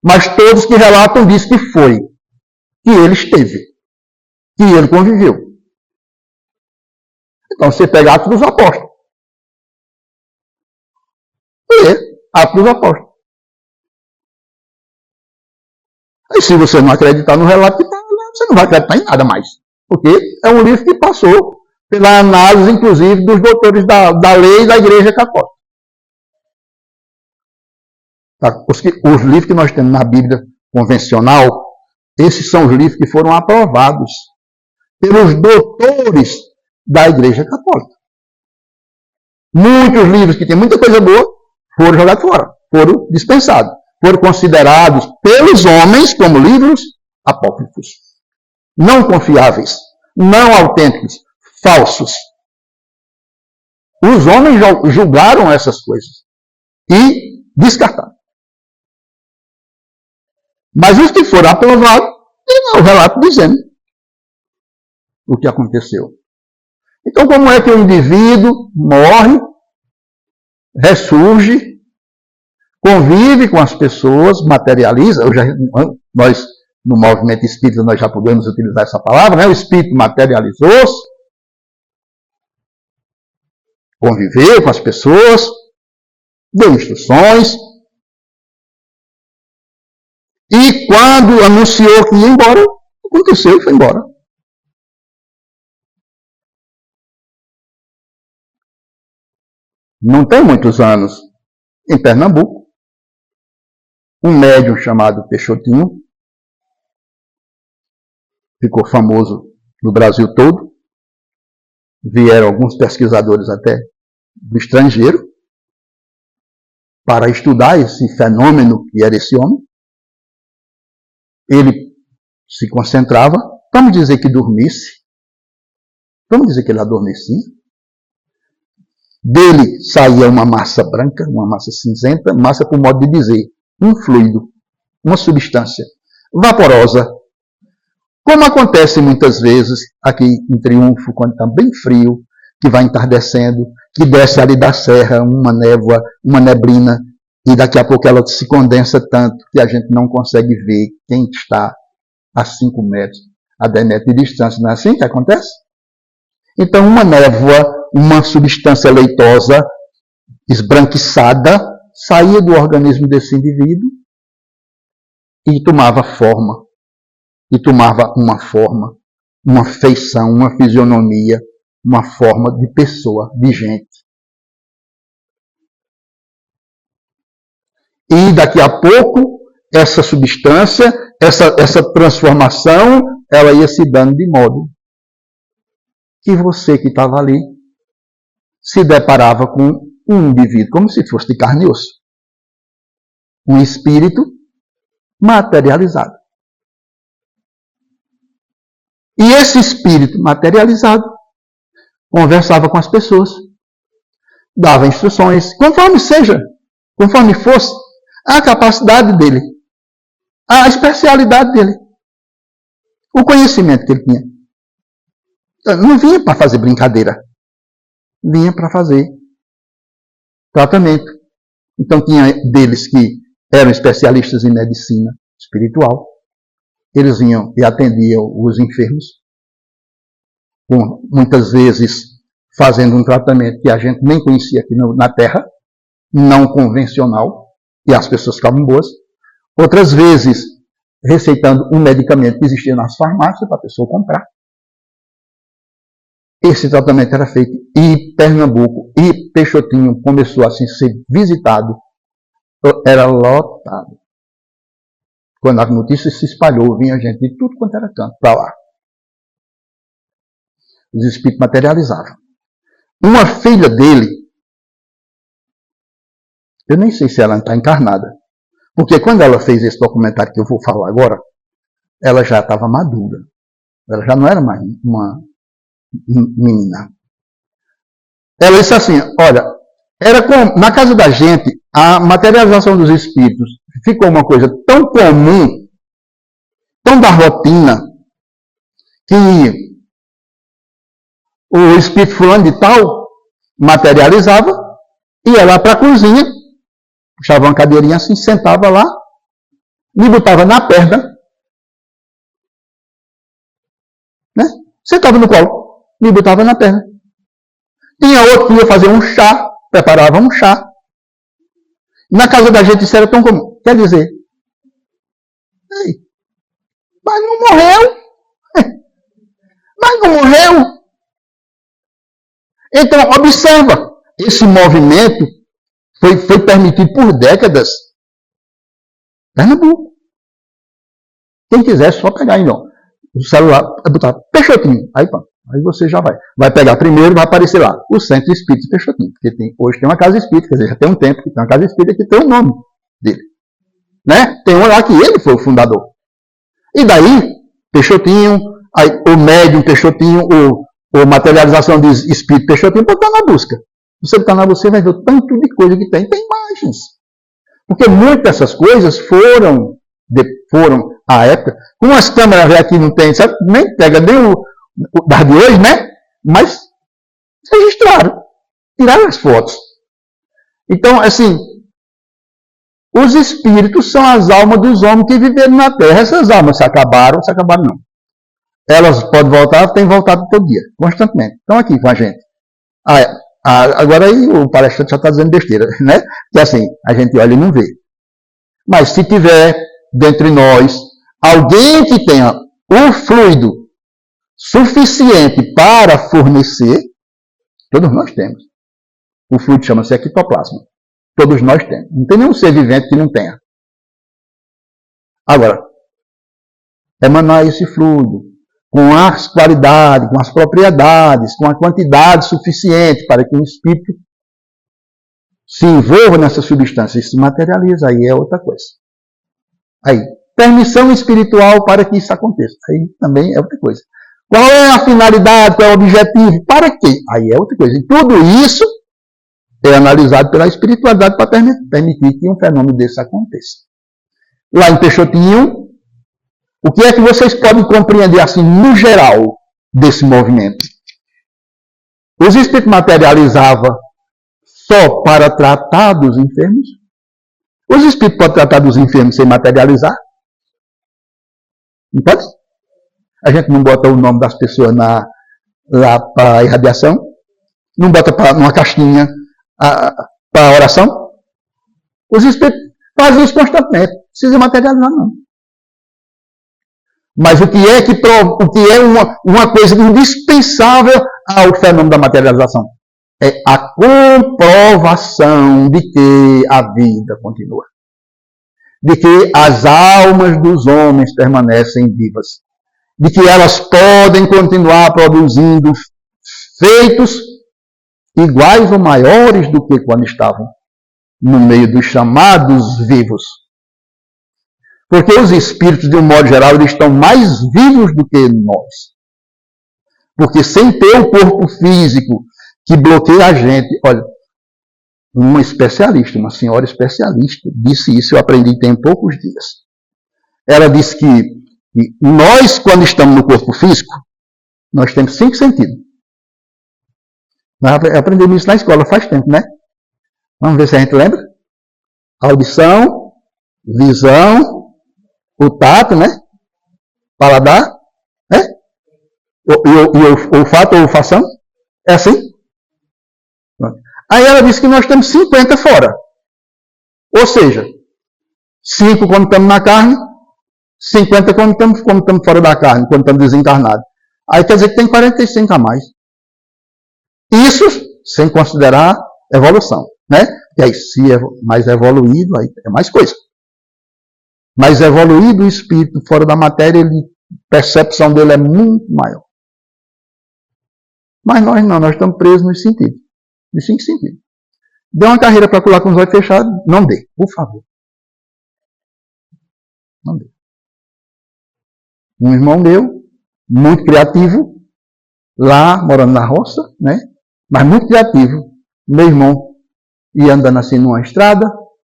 S1: Mas todos que relatam dizem que foi, que ele esteve, que ele conviveu. Então você pega Atos dos Apóstolos. Lê Atos dos Apóstolos. E se você não acreditar no relato que está lá, você não vai acreditar em nada mais. Porque é um livro que passou pela análise, inclusive, dos doutores da lei da Igreja Católica. Os livros que nós temos na Bíblia convencional, esses são os livros que foram aprovados pelos doutores da Igreja Católica. Muitos livros que têm muita coisa boa foram jogados fora, foram dispensados, foram considerados pelos homens como livros apócrifos, não confiáveis, não autênticos, falsos. Os homens julgaram essas coisas e descartaram. Mas os que foram aprovados, tem lá o relato dizendo o que aconteceu. Então, como é que o indivíduo morre, ressurge, convive com as pessoas, materializa? Nós, no movimento espírita, nós já podemos utilizar essa palavra, né? O espírito materializou-se, conviveu com as pessoas, deu instruções, e quando anunciou que ia embora, aconteceu e foi embora. Não tem muitos anos, em Pernambuco, um médium chamado Peixotinho, ficou famoso no Brasil todo, vieram alguns pesquisadores até do estrangeiro, para estudar esse fenômeno que era esse homem. Ele se concentrava, vamos dizer que dormisse, vamos dizer que ele adormecia. Dele saía uma massa branca, uma massa cinzenta, massa por modo de dizer, um fluido, uma substância vaporosa, como acontece muitas vezes aqui em Triunfo, quando está bem frio, que vai entardecendo, que desce ali da serra uma névoa, uma neblina, e daqui a pouco ela se condensa tanto que a gente não consegue ver quem está a 5 metros, a 10 metros de distância. Não é assim que acontece? Então, uma névoa, uma substância leitosa, esbranquiçada, saía do organismo desse indivíduo e tomava forma. E tomava uma forma, uma feição, uma fisionomia, uma forma de pessoa, de gente. E daqui a pouco, essa substância, essa transformação, ela ia se dando de modo que você que estava ali se deparava com um indivíduo, como se fosse de carne e osso. Um espírito materializado. E esse espírito materializado conversava com as pessoas, dava instruções, conforme seja, conforme fosse a capacidade dele, a especialidade dele, o conhecimento que ele tinha. Não vinha para fazer brincadeira, vinha para fazer tratamento. Então tinha deles que eram especialistas em medicina espiritual, eles vinham e atendiam os enfermos, muitas vezes fazendo um tratamento que a gente nem conhecia aqui na Terra, não convencional, e as pessoas ficavam boas. Outras vezes, receitando um medicamento que existia nas farmácias para a pessoa comprar. Esse tratamento era feito em Pernambuco, e Peixotinho começou a assim, ser visitado, era lotado. Quando a notícia se espalhou, vinha gente de tudo quanto era canto para lá. Os espíritos materializavam. Uma filha dele, eu nem sei se ela está encarnada, porque quando ela fez esse documentário que eu vou falar agora, ela já estava madura. Ela já não era mais uma menina. Ela disse assim, olha, era como, na casa da gente, a materialização dos espíritos ficou uma coisa tão comum, tão da rotina, que o espírito fulano de tal materializava, ia lá para a cozinha, puxava uma cadeirinha assim, sentava lá, me botava na perna, né? Sentava no colo, me botava na perna. Tinha outro que ia fazer um chá, preparava um chá. Na casa da gente isso era tão comum. Quer dizer, mas não morreu. Mas não morreu. Então, observa, esse movimento foi permitido por décadas. Pernambuco. Quem quiser, só pegar aí, não. o celular, botar Peixotinho, aí pronto. Aí você já vai pegar primeiro, vai aparecer lá, o Centro Espírita Peixotinho, porque hoje tem uma casa espírita, quer dizer, já tem um tempo que tem uma casa espírita que tem o nome dele. Né? Tem um lá que ele foi o fundador. E daí, Peixotinho, aí, o médium Peixotinho, o materialização de espírito Peixotinho, botar na busca. Você botar na busca, você vai ver o tanto de coisa que tem imagens. Porque muitas dessas coisas foram à época, com as câmeras aqui não tem, sabe? Nem pega nem o das de hoje, né? Mas registraram, tiraram as fotos. Então, assim, os espíritos são as almas dos homens que viveram na Terra. Essas almas se acabaram não. Elas podem voltar, têm voltado todo dia, constantemente. Estão aqui com a gente. Agora aí o palestrante já está dizendo besteira, né? Que assim, a gente olha e não vê. Mas se tiver, dentre nós, alguém que tenha o fluido suficiente para fornecer, todos nós temos. O fluido chama-se ectoplasma. Todos nós temos. Não tem nenhum ser vivente que não tenha. Agora, emanar esse fluido com as qualidades, com as propriedades, com a quantidade suficiente para que o espírito se envolva nessa substância e se materializa, aí é outra coisa. Aí, permissão espiritual para que isso aconteça. Aí também é outra coisa. Qual é a finalidade, qual é o objetivo? Para quê? Aí é outra coisa. E tudo isso é analisado pela espiritualidade para permitir que um fenômeno desse aconteça. Lá em Peixotinho, o que é que vocês podem compreender assim, no geral, desse movimento? Os espíritos materializavam só para tratar dos enfermos? Os espíritos podem tratar dos enfermos sem materializar? Não pode? A gente não bota o nome das pessoas lá para irradiação? Não bota numa caixinha para oração? Os espíritos fazem isso constantemente. Não precisa materializar, não. Mas o que é uma coisa indispensável ao fenômeno da materialização? É a comprovação de que a vida continua. De que as almas dos homens permanecem vivas. De que elas podem continuar produzindo feitos iguais ou maiores do que quando estavam no meio dos chamados vivos. Porque os espíritos, de um modo geral, eles estão mais vivos do que nós. Porque sem ter o corpo físico que bloqueia a gente, olha, uma especialista, uma senhora especialista, disse isso, eu aprendi tem poucos dias. Ela disse que nós, quando estamos no corpo físico, nós temos 5 sentidos. Nós aprendemos isso na escola faz tempo, né? Vamos ver se a gente lembra. Audição, visão, o tato, né? Paladar, né? E o olfato ou olfação. É assim? Pronto. Aí ela disse que nós temos 50 fora. Ou seja, 5 quando estamos na carne, 50 quando estamos fora da carne, quando estamos desencarnados. Aí quer dizer que tem 45 a mais. Isso sem considerar evolução, né? E aí, se é mais evoluído, aí é mais coisa. Mais evoluído o espírito fora da matéria, a percepção dele é muito maior. Mas nós não, nós estamos presos nos sentidos. Nos 5 sentidos. Dê uma carreira para colar com os olhos fechados? Não dê, por favor. Não dê. Um irmão meu, muito criativo, lá, morando na roça, né? Mas muito criativo. Meu irmão ia andando assim numa estrada,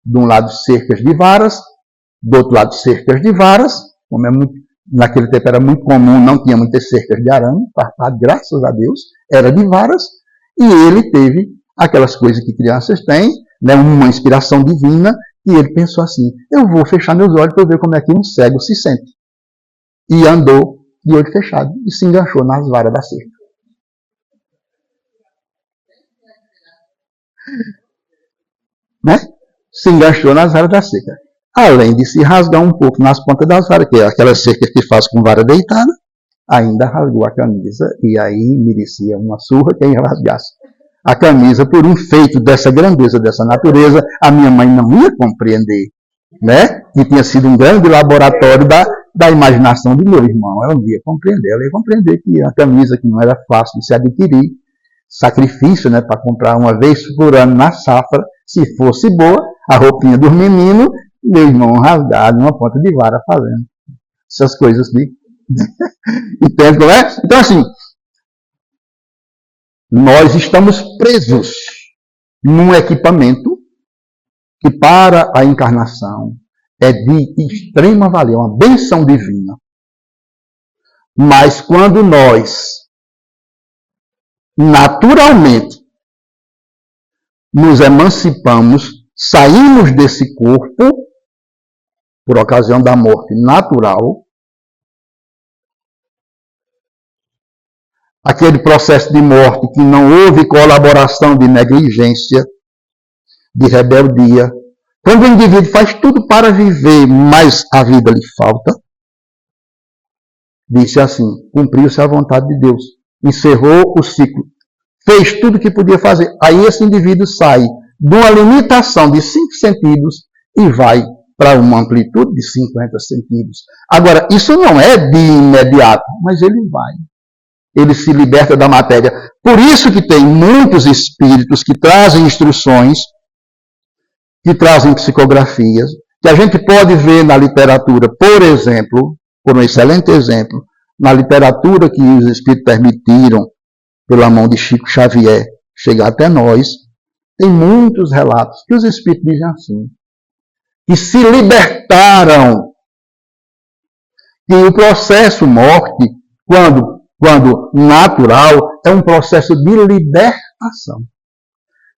S1: de um lado cercas de varas, do outro lado cercas de varas, como naquele tempo era muito comum, não tinha muitas cercas de arame, graças a Deus, era de varas, e ele teve aquelas coisas que crianças têm, né, uma inspiração divina, e ele pensou assim, eu vou fechar meus olhos para ver como é que um cego se sente. E andou de olho fechado e se enganchou nas varas da cerca. Né? Se enganchou nas varas da cerca. Além de se rasgar um pouco nas pontas das varas, que é aquelas cercas que faz com vara deitada, ainda rasgou a camisa e aí merecia uma surra quem rasgasse a camisa por um feito dessa grandeza, dessa natureza. A minha mãe não ia compreender, né? Que tinha sido um grande laboratório da imaginação do meu irmão. Ela não ia compreender. Ela ia compreender que a camisa que não era fácil de se adquirir, sacrifício, né, para comprar uma vez por ano na safra, se fosse boa, a roupinha dos meninos, meu irmão rasgado, uma ponta de vara fazendo essas coisas de... Entende como é? Então, assim, nós estamos presos num equipamento que para a encarnação é de extrema valia, uma benção divina. Mas quando nós, naturalmente, nos emancipamos, saímos desse corpo, por ocasião da morte natural, aquele processo de morte que não houve colaboração de negligência, de rebeldia, quando o indivíduo faz tudo para viver, mas a vida lhe falta, disse assim, cumpriu-se a vontade de Deus, encerrou o ciclo, fez tudo o que podia fazer. Aí esse indivíduo sai de uma limitação de 5 sentidos e vai para uma amplitude de 50 sentidos. Agora, isso não é de imediato, mas ele vai. Ele se liberta da matéria. Por isso que tem muitos espíritos que trazem instruções, que trazem psicografias, que a gente pode ver na literatura, por exemplo, por um excelente exemplo, na literatura que os espíritos permitiram, pela mão de Chico Xavier, chegar até nós, tem muitos relatos que os espíritos dizem assim, que se libertaram, que o processo morte, quando natural, é um processo de libertação.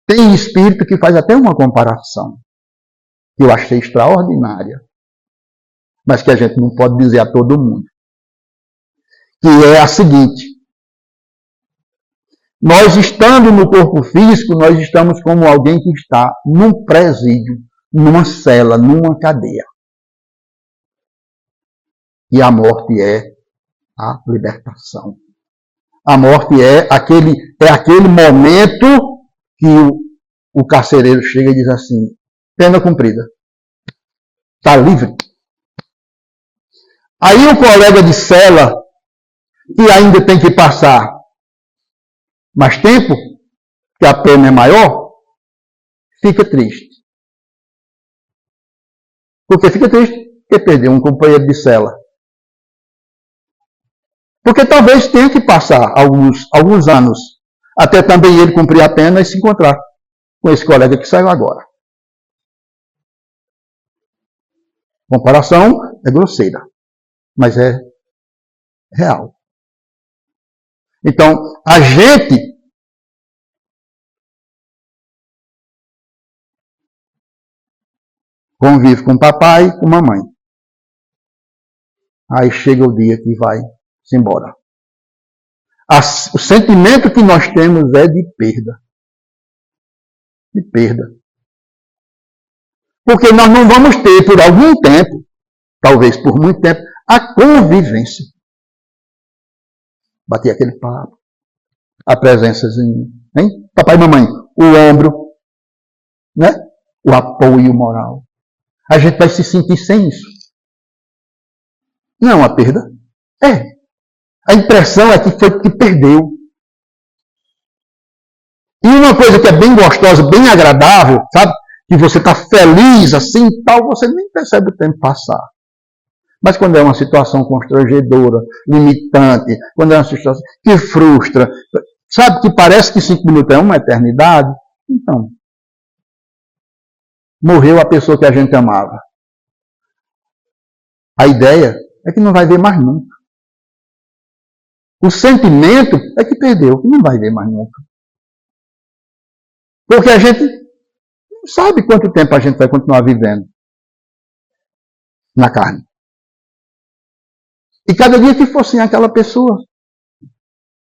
S1: Tem espírito que faz até uma comparação, que eu achei extraordinária, mas que a gente não pode dizer a todo mundo, que é a seguinte: nós estando no corpo físico, nós estamos como alguém que está num presídio, numa cela, numa cadeia. E a morte é a libertação. A morte é aquele momento que o carcereiro chega e diz assim, pena cumprida, está livre. Aí o colega de cela, que ainda tem que passar mais tempo, que a pena é maior, fica triste. Por que fica triste? Porque perdeu um companheiro de cela. Porque talvez tenha que passar alguns anos, até também ele cumprir a pena e se encontrar com esse colega que saiu agora. Comparação é grosseira, mas é real. Então, a gente convive com o papai e com a mamãe. Aí chega o dia que vai-se embora. O sentimento que nós temos é de perda. De perda. Porque nós não vamos ter por algum tempo, talvez por muito tempo, a convivência. Bater aquele papo, a presençazinha, hein? Papai e mamãe, o ombro, né? O apoio moral. A gente vai se sentir sem isso. Não é uma perda? É. A impressão é que perdeu. E uma coisa que é bem gostosa, bem agradável, sabe? Que você está feliz assim e tal, você nem percebe o tempo passar. Mas quando é uma situação constrangedora, limitante, quando é uma situação que frustra, sabe que parece que 5 minutos é uma eternidade? Então, morreu a pessoa que a gente amava. A ideia é que não vai ver mais nunca. O sentimento é que perdeu, que não vai ver mais nunca. Porque a gente não sabe quanto tempo a gente vai continuar vivendo na carne. E cada dia que for sem aquela pessoa,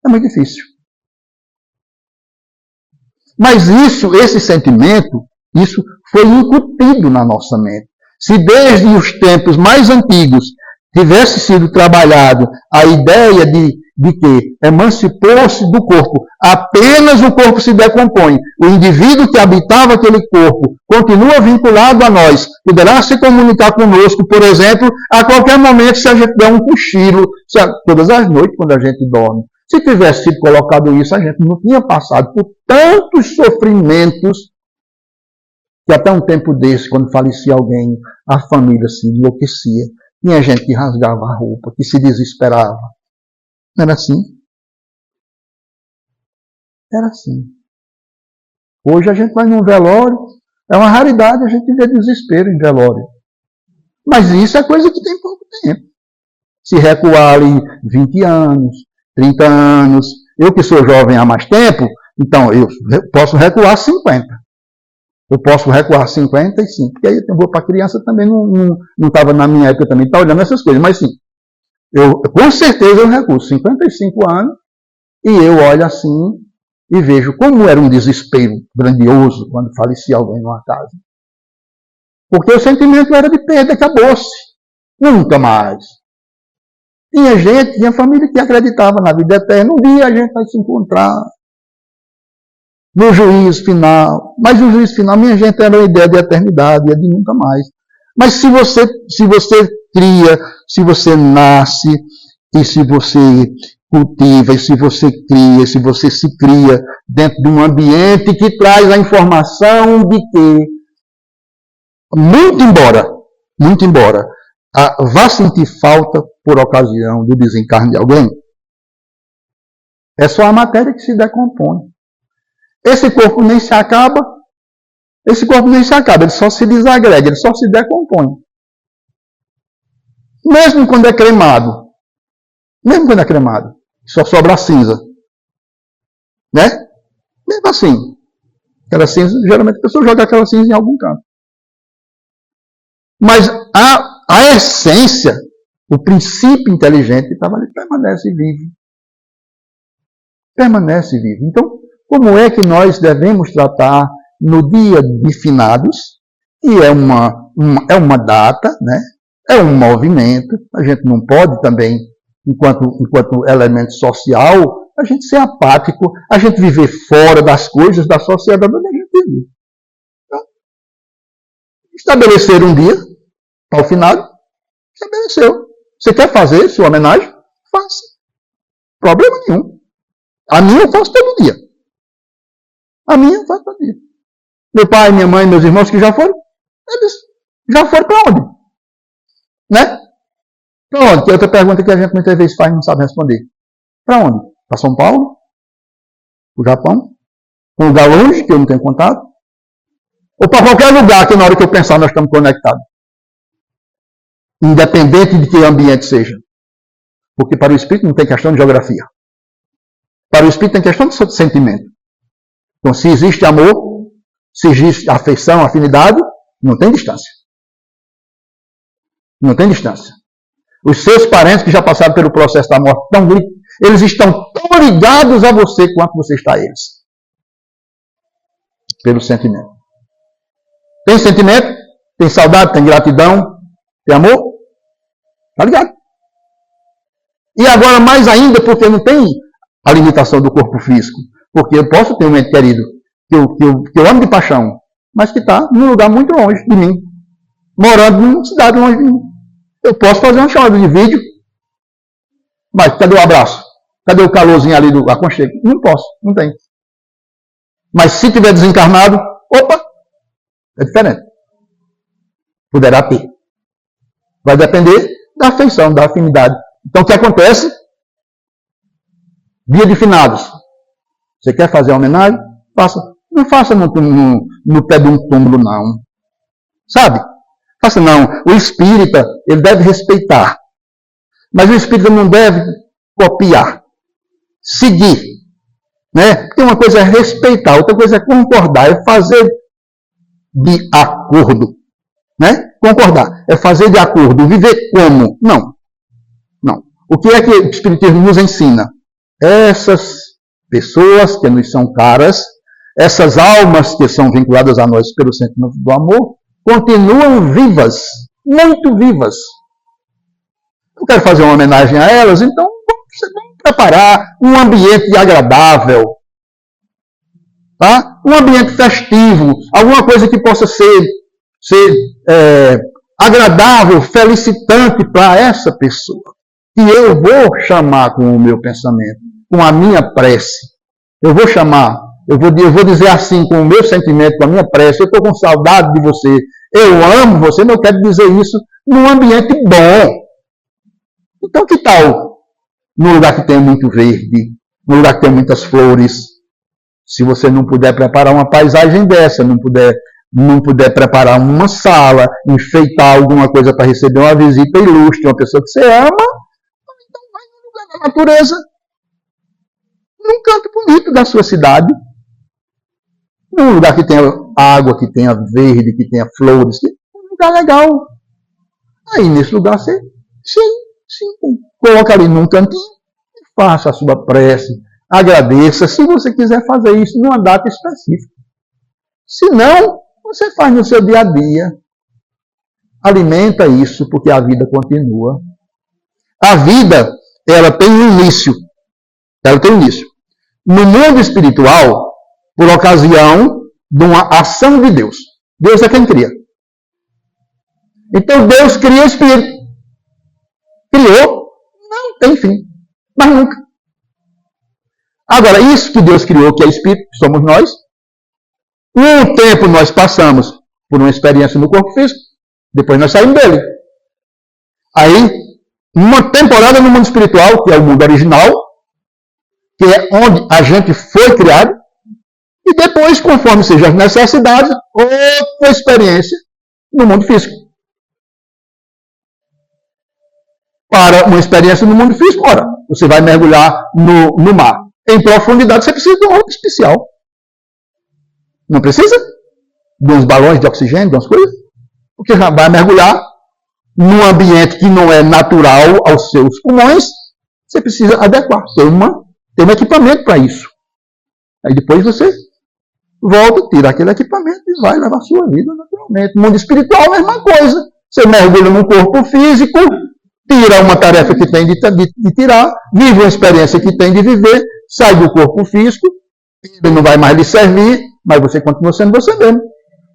S1: é muito difícil. Mas esse sentimento, isso foi incutido na nossa mente. Se desde os tempos mais antigos tivesse sido trabalhado a ideia de de que emancipou-se do corpo. Apenas o corpo se decompõe. O indivíduo que habitava aquele corpo continua vinculado a nós. Poderá se comunicar conosco, por exemplo, a qualquer momento, se a gente der um cochilo, todas as noites, quando a gente dorme. Se tivesse sido colocado isso, a gente não tinha passado por tantos sofrimentos que até um tempo desse, quando falecia alguém, a família se enlouquecia. Tinha gente que rasgava a roupa, que se desesperava. Não era assim? Era assim. Hoje a gente vai num velório, é uma raridade a gente ver desespero em velório. Mas isso é coisa que tem pouco tempo. Se recuar ali 20 anos, 30 anos, eu que sou jovem há mais tempo, então eu posso recuar 50. Eu posso recuar 55, porque aí eu vou para a criança também, não estava na minha época também, está olhando essas coisas, mas sim, com certeza eu recuo 55 anos, e eu olho assim e vejo como era um desespero grandioso quando falecia alguém numa casa. Porque o sentimento era de perda, acabou-se. Nunca mais. Tinha gente, tinha família que acreditava na vida eterna, um dia a gente vai se encontrar no juízo final. Mas o juízo final, minha gente, era uma ideia de eternidade, é de nunca mais. Mas se você cria, se você nasce, e se você cultiva, e se você cria, se você se cria dentro de um ambiente que traz a informação de que, muito embora, vá sentir falta por ocasião do desencarne de alguém, é só a matéria que se decompõe. Esse corpo nem se acaba, ele só se desagrega, ele só se decompõe. Mesmo quando é cremado, só sobra a cinza. Né? Mesmo assim, aquela cinza, geralmente a pessoa joga aquela cinza em algum canto. Mas a essência, o princípio inteligente que estava ali, permanece vivo. Permanece vivo. Então, como é que nós devemos tratar no dia de finados, que é uma data, né? É um movimento, a gente não pode também, enquanto elemento social, a gente ser apático, a gente viver fora das coisas da sociedade onde a gente vive. Então, estabelecer um dia, ao finado, estabeleceu. Você quer fazer sua homenagem? Faça. Problema nenhum. A minha eu faço todo dia. Meu pai, minha mãe, meus irmãos que já foram, eles já foram para onde? Né? Para onde? Que é outra pergunta que a gente muitas vezes faz e não sabe responder. Para onde? Para São Paulo? Para o Japão? Um lugar longe que eu não tenho contato? Ou para qualquer lugar que na hora que eu pensar nós estamos conectados? Independente de que ambiente seja. Porque para o espírito não tem questão de geografia. Para o espírito tem questão de sentimento. Então, se existe amor, se existe afeição, afinidade, não tem distância. Não tem distância. Os seus parentes que já passaram pelo processo da morte, eles estão tão ligados a você quanto você está a eles. Pelo sentimento. Tem sentimento? Tem saudade? Tem gratidão? Tem amor? Está ligado? E agora, mais ainda, porque não tem a limitação do corpo físico. Porque eu posso ter um ente querido que eu amo de paixão, mas que está num lugar muito longe de mim, morando numa cidade longe de mim. Eu posso fazer uma chamada de vídeo, mas cadê o abraço? Cadê o calorzinho ali do aconchego? Não posso, não tem. Mas se tiver desencarnado, opa, é diferente. Poderá ter. Vai depender da afeição, da afinidade. Então o que acontece? Dia de finados. Você quer fazer a homenagem? Faça. Não faça no pé de um túmulo, não. Sabe? Faça não. O espírita, ele deve respeitar. Mas o espírita não deve copiar. Seguir. Né? Porque uma coisa é respeitar, outra coisa é concordar, é fazer de acordo. Né? Concordar. É fazer de acordo. Viver como? Não. Não. O que é que o espiritismo nos ensina? Essas pessoas que nos são caras, essas almas que são vinculadas a nós pelo sentimento do amor, continuam vivas, muito vivas. Eu quero fazer uma homenagem a elas, então vamos preparar um ambiente agradável, tá? Um ambiente festivo, alguma coisa que possa ser agradável, felicitante para essa pessoa, que eu vou chamar com o meu pensamento, com a minha prece. Eu vou chamar, eu vou dizer assim, com o meu sentimento, com a minha prece, eu estou com saudade de você, eu amo você, mas eu quero dizer isso num ambiente bom. Então, que tal num lugar que tem muito verde, num lugar que tem muitas flores? Se você não puder preparar uma paisagem dessa, não puder preparar uma sala, enfeitar alguma coisa para receber uma visita ilustre, uma pessoa que você ama, então vai no lugar da natureza, num canto bonito da sua cidade, num lugar que tenha água, que tenha verde, que tenha flores, um lugar legal. Aí nesse lugar você coloca ali num cantinho, faça a sua prece, agradeça, se você quiser fazer isso numa data específica. Se não, você faz no seu dia a dia. Alimenta isso, porque a vida continua. A vida, ela tem um início. Ela tem um início. No mundo espiritual, por ocasião de uma ação de Deus. Deus é quem cria. Então Deus cria o espírito. Criou, não tem fim. Mas nunca. Agora, isso que Deus criou, que é espírito, que somos nós, um tempo nós passamos por uma experiência no corpo físico, depois nós saímos dele. Aí, uma temporada no mundo espiritual, que é o mundo original, que é onde a gente foi criado, e depois, conforme sejam as necessidades, outra experiência no mundo físico. Para uma experiência no mundo físico, ora, você vai mergulhar no mar. Em profundidade, você precisa de uma roupa especial. Não precisa? De uns balões de oxigênio, de umas coisas? Porque vai mergulhar num ambiente que não é natural aos seus pulmões, você precisa adequar. Tem um equipamento para isso. Aí depois você volta, tira aquele equipamento e vai levar a sua vida naturalmente. No mundo espiritual, a mesma coisa. Você mergulha num corpo físico, tira uma tarefa que tem de tirar, vive uma experiência que tem de viver, sai do corpo físico, ele não vai mais lhe servir, mas você continua sendo você mesmo,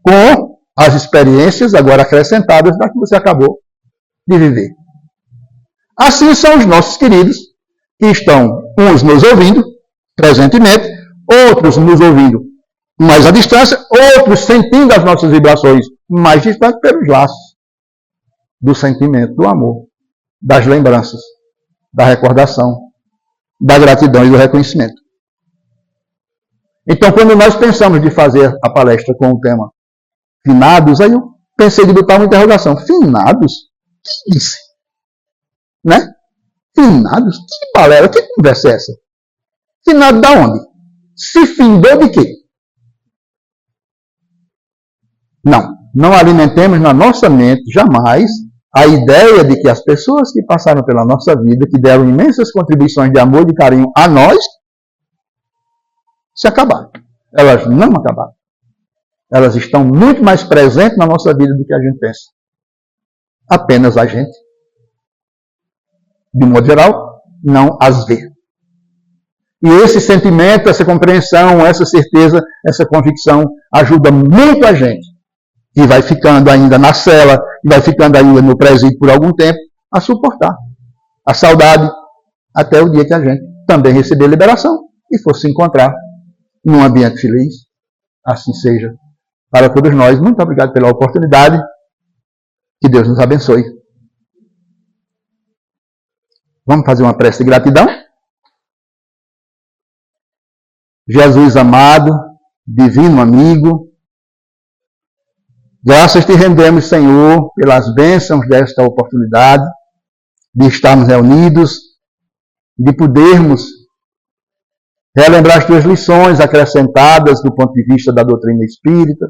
S1: com as experiências agora acrescentadas da que você acabou de viver. Assim são os nossos queridos, que estão uns nos ouvindo presentemente, outros nos ouvindo mais à distância, outros sentindo as nossas vibrações mais distantes pelos laços do sentimento, do amor, das lembranças, da recordação, da gratidão e do reconhecimento. Então, quando nós pensamos de fazer a palestra com o tema finados, aí eu pensei de botar uma interrogação. Finados? Quem disse? Né? Finados? Que palestra? Que conversa é essa? Finado da onde? Se findou de quê? Não alimentemos na nossa mente jamais a ideia de que as pessoas que passaram pela nossa vida, que deram imensas contribuições de amor e de carinho a nós, se acabaram. Elas não acabaram. Elas estão muito mais presentes na nossa vida do que a gente pensa. Apenas a gente, de um modo geral, não as vê. E esse sentimento, essa compreensão, essa certeza, essa convicção ajuda muito a gente, que vai ficando ainda na cela, que vai ficando ainda no presídio por algum tempo, a suportar a saudade até o dia que a gente também receber liberação e for se encontrar num ambiente feliz. Assim seja para todos nós. Muito obrigado pela oportunidade. Que Deus nos abençoe. Vamos fazer uma prece de gratidão? Jesus amado, divino amigo, graças te rendemos, Senhor, pelas bênçãos desta oportunidade de estarmos reunidos, de podermos relembrar as tuas lições acrescentadas do ponto de vista da doutrina espírita,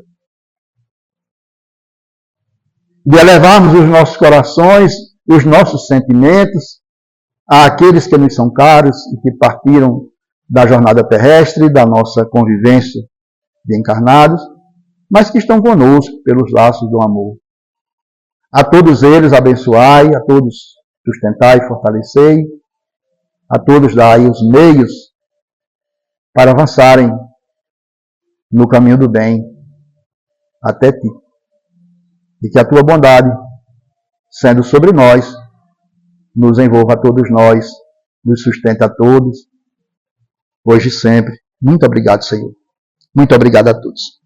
S1: de elevarmos os nossos corações, os nossos sentimentos àqueles que nos são caros e que partiram da jornada terrestre, da nossa convivência de encarnados, mas que estão conosco pelos laços do amor. A todos eles abençoai, a todos sustentai e fortalecei, a todos dai os meios para avançarem no caminho do bem até ti. E que a tua bondade, sendo sobre nós, nos envolva a todos nós, nos sustente a todos, hoje e sempre. Muito obrigado, Senhor. Muito obrigado a todos.